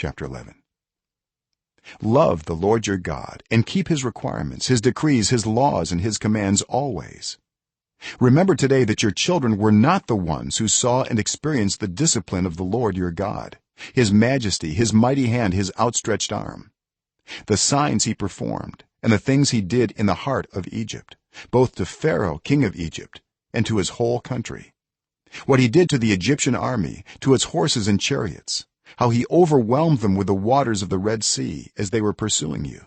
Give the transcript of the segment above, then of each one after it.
chapter 11. Love the Lord your God and keep his requirements, his decrees, his laws, and his commands always. Remember today that your children were not the ones who saw and experienced the discipline of the Lord your God, his majesty, his mighty hand, his outstretched arm, the signs he performed and the things he did in the heart of Egypt, both to Pharaoh king of Egypt and to his whole country, what he did to the Egyptian army, to its horses and chariots, how he overwhelmed them with the waters of the Red Sea as they were pursuing you,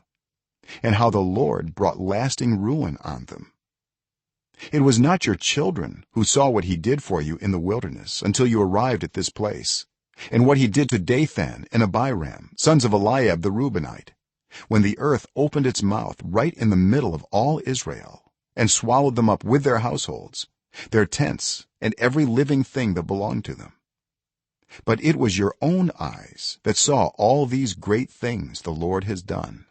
and how the Lord brought lasting ruin on them. It was not your children who saw what he did for you in the wilderness until you arrived at this place, and what he did to Dathan and Abiram, sons of Eliab the Reubenite, when the earth opened its mouth right in the middle of all Israel and swallowed them up with their households, their tents, and every living thing that belonged to them. But it was your own eyes that saw all these great things the Lord has done.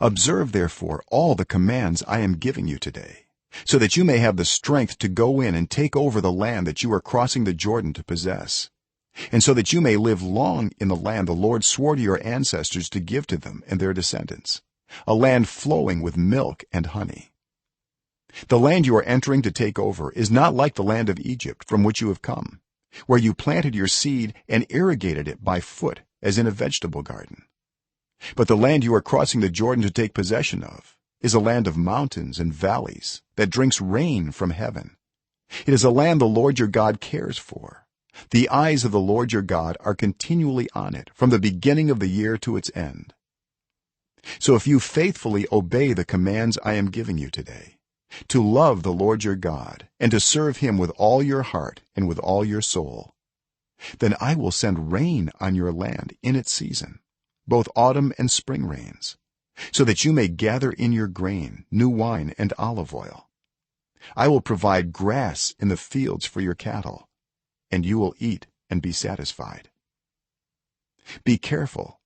Observe therefore all the commands I am giving you today, so that you may have the strength to go in and take over the land that you are crossing the Jordan to possess, and so that you may live long in the land the Lord swore to your ancestors to give to them and their descendants, a land flowing with milk and honey. The land you are entering to take over is not like the land of Egypt from which you have come, where you planted your seed and irrigated it by foot as in a vegetable garden. But the land you are crossing the Jordan to take possession of is a land of mountains and valleys that drinks rain from heaven. It is a land the Lord your God cares for. The eyes of the Lord your God are continually on it from the beginning of the year to its end. So if you faithfully obey the commands I am giving you today, to love the Lord your God and to serve him with all your heart and with all your soul, then I will send rain on your land in its season, both autumn and spring rains, so that you may gather in your grain, new wine, and olive oil. I will provide grass in the fields for your cattle, and you will eat and be satisfied. Be careful,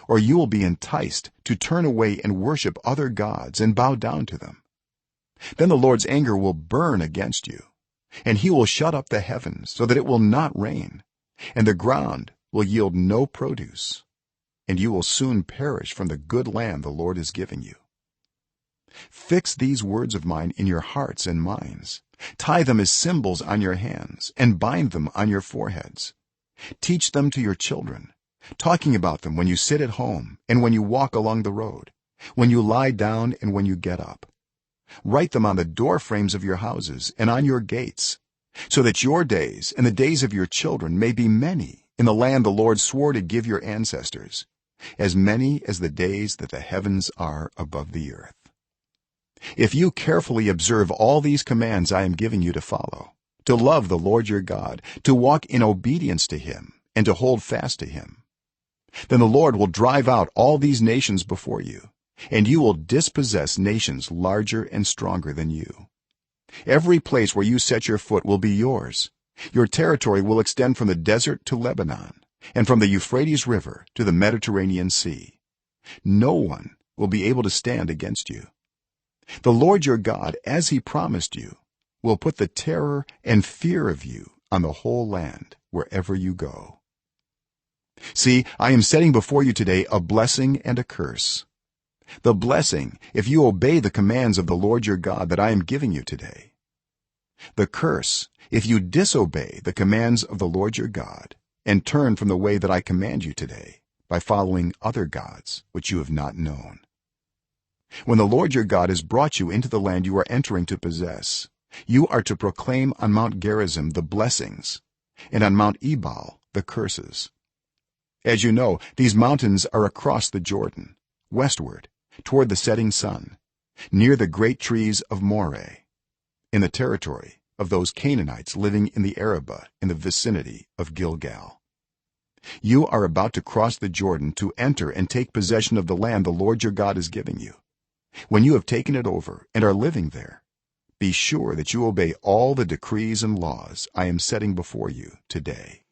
or you will be enticed to turn away and worship other gods and bow down to them. Then the Lord's anger will burn against you, and he will shut up the heavens so that it will not rain, and the ground will yield no produce, and you will soon perish from the good land the Lord is giving you. Fix these words of mine in your hearts and minds, tie them as symbols on your hands and bind them on your foreheads. Teach them to your children, talking about them when you sit at home and when you walk along the road, when you lie down and when you get up. Write them on the door frames of your houses and on your gates, so that your days and the days of your children may be many in the land the Lord swore to give your ancestors, as many as the days that the heavens are above the earth. If you carefully observe all these commands I am giving you to follow, to love the Lord your God, to walk in obedience to him, and to hold fast to him, then the Lord will drive out all these nations before you, and you will dispossess nations larger and stronger than you. Every place where you set your foot will be yours. Your territory will extend from the desert to Lebanon, and from the Euphrates River to the Mediterranean Sea. No one will be able to stand against you. The Lord your God, as he promised you, will put the terror and fear of you on the whole land wherever you go. See, I am setting before you today a blessing and a curse. The blessing, if you obey the commands of the Lord your God that I am giving you today. The curse, if you disobey the commands of the Lord your God and turn from the way that I command you today by following other gods which you have not known. When the Lord your God has brought you into the land you are entering to possess, you are to proclaim on Mount Gerizim the blessings, and on Mount Ebal the curses. As you know, these mountains are across the Jordan, westward, toward the setting sun, near the great trees of Moreh, in the territory of those Canaanites living in the Arabah in the vicinity of Gilgal. You are about to cross the Jordan to enter and take possession of the land the Lord your God is giving you. When you have taken it over and are living there, be sure that you obey all the decrees and laws I am setting before you today.